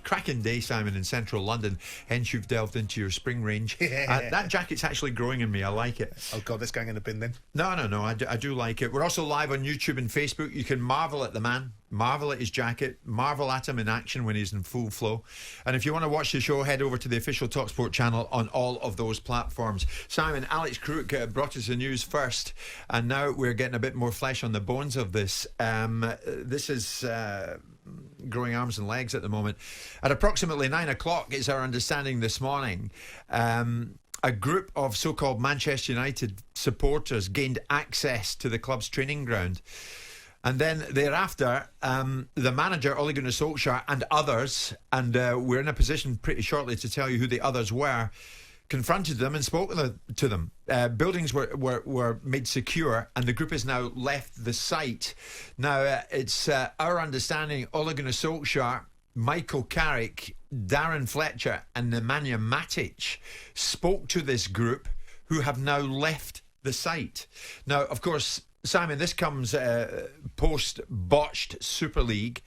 Cracking day, Simon, in central London. Hence, you've delved into your spring range. That jacket's actually growing in me. I like it. Oh, God, that's going in the bin then. No. I do like it. We're also live on YouTube and Facebook. You can marvel at the man, marvel at his jacket, marvel at him in action when he's in full flow. And if you want to watch the show, head over to the official talkSPORT channel on all of those platforms. Simon, Alex Crook brought us the news first, and now we're getting a bit more flesh on the bones of this. This is growing arms and legs at the moment. At approximately 9 o'clock, it's our understanding this morning, a group of so-called Manchester United supporters gained access to the club's training ground. And then thereafter, the manager, Ole Gunnar Solskjaer, and others, and we're in a position pretty shortly to tell you who the others were, confronted them and spoke to them. Buildings were made secure, and the group has now left the site. Now, it's our understanding Ole Gunnar Solskjaer, Michael Carrick, Darren Fletcher and Nemanja Matic spoke to this group, who have now left the site. Now, of course, Simon, this comes post-botched Super League.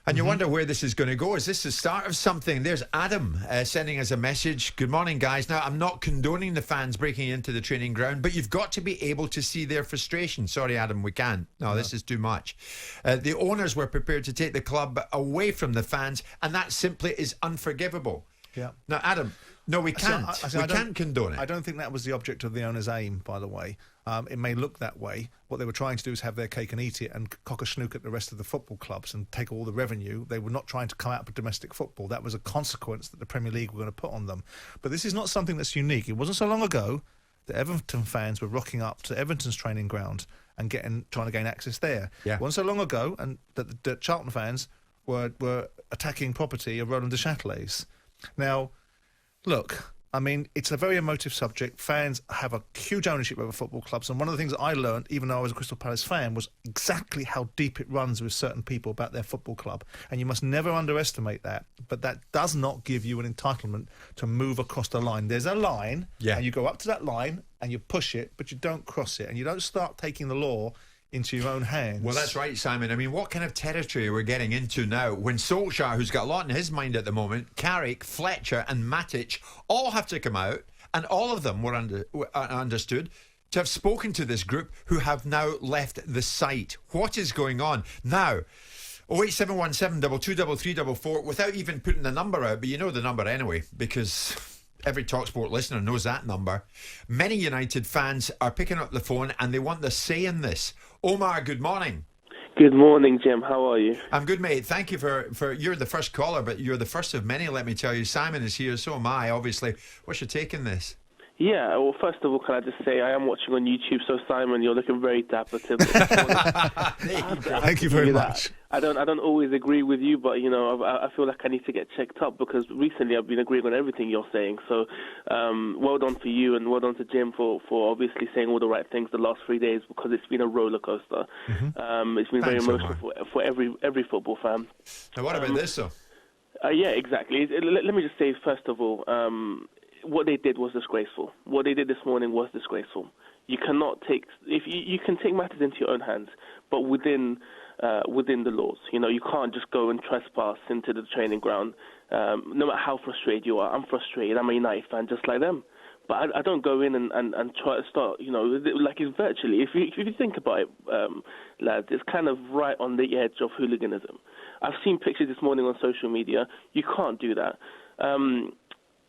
And you wonder where this is going to go. Is this the start of something? There's Adam sending us a message. Good morning, guys. Now, I'm not condoning the fans breaking into the training ground, but you've got to be able to see their frustration. Sorry, Adam, we can't. No, this is too much. The owners were prepared to take the club away from the fans, and that simply is unforgivable. Yeah. Now, Adam, no, we can't. We can't condone it. I don't think that was the object of the owner's aim, by the way. It may look that way. What they were trying to do is have their cake and eat it and cock a snook at the rest of the football clubs and take all the revenue. They were not trying to come out with domestic football. That was a consequence that the Premier League were going to put on them. But this is not something that's unique. It wasn't so long ago that Everton fans were rocking up to Everton's training ground and trying to gain access there. Yeah. It wasn't so long ago and that the Charlton fans were attacking property of Roland de Châtelet's. Now, look, I mean, it's a very emotive subject. Fans have a huge ownership over football clubs. And one of the things that I learned, even though I was a Crystal Palace fan, was exactly how deep it runs with certain people about their football club. And you must never underestimate that. But that does not give you an entitlement to move across the line. There's a line, and you go up to that line and you push it, but you don't cross it. And you don't start taking the law into your own hands. Well, that's right, Simon. I mean, what kind of territory we're getting into now when Solskjaer, who's got a lot in his mind at the moment, Carrick, Fletcher and Matic all have to come out, and all of them were understood to have spoken to this group, who have now left the site. What is going on? Now, 08717 223344, without even putting the number out, but you know the number anyway, because every talkSPORT listener knows that number. Many United fans are picking up the phone and they want the say in this. Omar, good morning. Good morning, Jim. How are you? I'm good, mate. Thank you for you're the first caller, but you're the first of many, let me tell you. Simon is here, so am I, obviously. What's your take on this? Yeah, well, first of all, can I just say I am watching on YouTube, so Simon, you're looking very dapper today. Thank you very much. I don't always agree with you, but you know, I feel like I need to get checked up because recently I've been agreeing on everything you're saying. So, well done for you and well done to Jim for obviously saying all the right things the last 3 days, because it's been a roller coaster. It's been very emotional for every football fan. Now, what about this, though? Yeah, exactly. Let me just say first of all, what they did was disgraceful. What they did this morning was disgraceful. You cannot take, if you can take matters into your own hands, but within the laws. You know, you can't just go and trespass into the training ground. No matter how frustrated you are, I'm frustrated. I'm a United fan just like them. But I don't go in and try to start, you know, like it's virtually. If you think about it, lads, it's kind of right on the edge of hooliganism. I've seen pictures this morning on social media. You can't do that.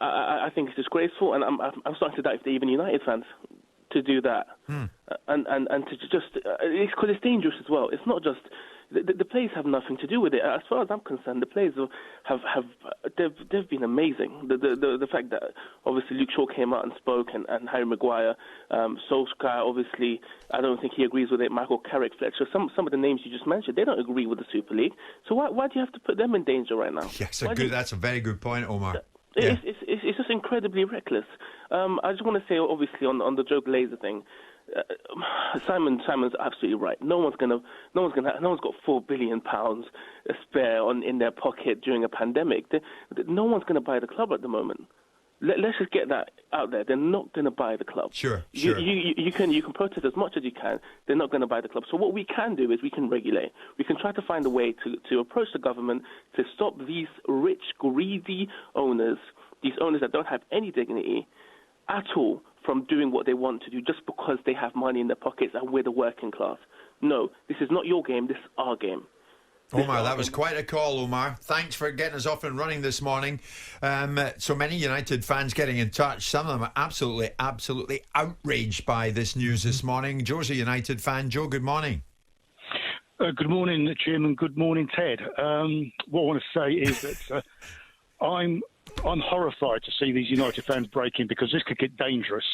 I think it's disgraceful, and I'm starting to doubt if they're even United fans to do that, and to just it's because it's dangerous as well. It's not just the players have nothing to do with it. As far as I'm concerned, the players they've been amazing. The fact that obviously Luke Shaw came out and spoke, and Harry Maguire, Solskjaer, obviously I don't think he agrees with it. Michael Carrick, Fletcher, some of the names you just mentioned, they don't agree with the Super League. So why do you have to put them in danger right now? Yes, that's a very good point, Omar. It's just incredibly reckless. I just want to say, obviously, on the Joe Glazer thing, Simon's absolutely right. No one's got £4 billion spare in their pocket during a pandemic. No one's going to buy the club at the moment. Let's just get that out there. They're not going to buy the club. Sure. You can protest as much as you can. They're not going to buy the club. So what we can do is we can regulate. We can try to find a way to approach the government to stop these rich, greedy owners, these owners that don't have any dignity at all, from doing what they want to do just because they have money in their pockets and we're the working class. No, this is not your game. This is our game. Omar, that was quite a call, Omar. Thanks for getting us off and running this morning. So many United fans getting in touch. Some of them are absolutely outraged by this news this morning. Joe's a United fan. Joe, good morning. Good morning, Jim, and good morning, Ted. What I want to say is that I'm horrified to see these United fans breaking, because this could get dangerous.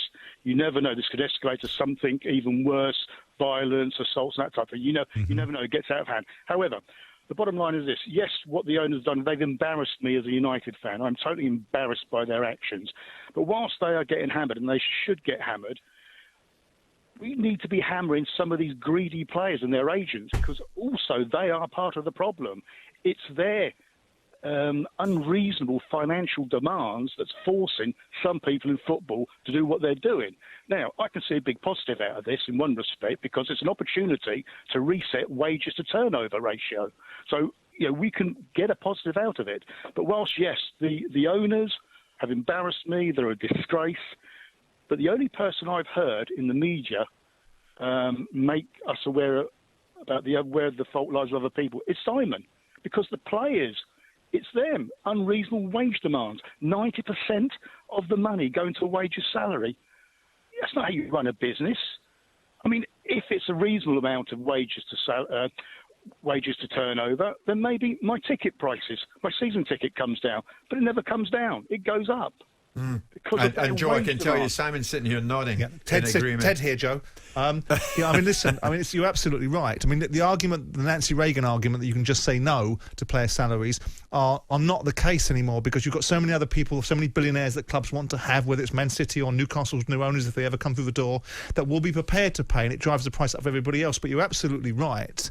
You never know. This could escalate to something even worse, violence, assaults, and that type of thing. You never know. It gets out of hand. However, the bottom line is this. Yes, what the owners have done, they've embarrassed me as a United fan. I'm totally embarrassed by their actions. But whilst they are getting hammered, and they should get hammered, we need to be hammering some of these greedy players and their agents, because also they are part of the problem. It's their unreasonable financial demands that's forcing some people in football to do what they're doing. Now, I can see a big positive out of this in one respect, because it's an opportunity to reset wages to turnover ratio. So, we can get a positive out of it. But whilst, yes, the owners have embarrassed me, they're a disgrace, but the only person I've heard in the media make us aware about where the fault lies with other people is Simon, because the players, it's them. Unreasonable wage demands. 90% of the money going to a wages salary. That's not how you run a business. I mean, if it's a reasonable amount of wages to turnover, then maybe my ticket prices, my season ticket comes down. But it never comes down. It goes up. And Joe, I can tell you, Simon's sitting here nodding in agreement. Ted here, Joe. Listen. You're absolutely right. I mean, the argument, the Nancy Reagan argument that you can just say no to player salaries are not the case anymore, because you've got so many other people, so many billionaires that clubs want to have, whether it's Man City or Newcastle's new owners, if they ever come through the door, that will be prepared to pay, and it drives the price up for everybody else. But you're absolutely right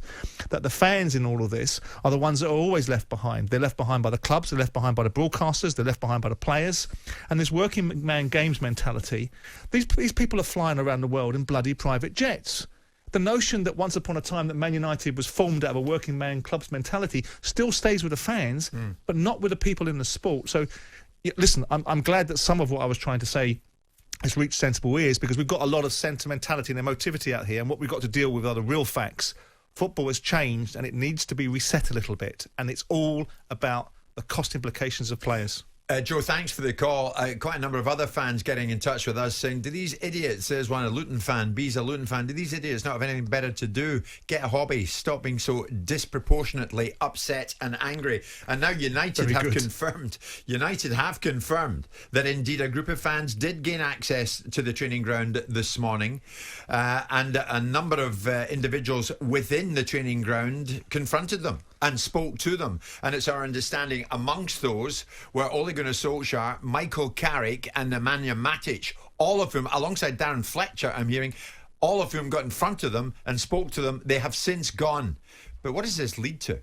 that the fans in all of this are the ones that are always left behind. They're left behind by the clubs, they're left behind by the broadcasters, they're left behind by the players. And this working man games mentality, these people are flying around the world in bloody private jets. The notion that once upon a time that Man United was formed out of a working man club's mentality still stays with the fans, but not with the people in the sport. So, listen, I'm glad that some of what I was trying to say has reached sensible ears, because we've got a lot of sentimentality and emotivity out here, and what we've got to deal with are the real facts. Football has changed, and it needs to be reset a little bit, and it's all about the cost implications of players. Joe, thanks for the call. Quite a number of other fans getting in touch with us saying, do these idiots, says one, a Luton fan, B's a Luton fan, do these idiots not have anything better to do? Get a hobby, stop being so disproportionately upset and angry. And now United have confirmed that indeed a group of fans did gain access to the training ground this morning, and a number of individuals within the training ground confronted them and spoke to them. And it's our understanding amongst those were Ole Gunnar Solskjaer, Michael Carrick and Nemanja Matic, all of whom, alongside Darren Fletcher, I'm hearing, all of whom got in front of them and spoke to them. They have since gone. But what does this lead to?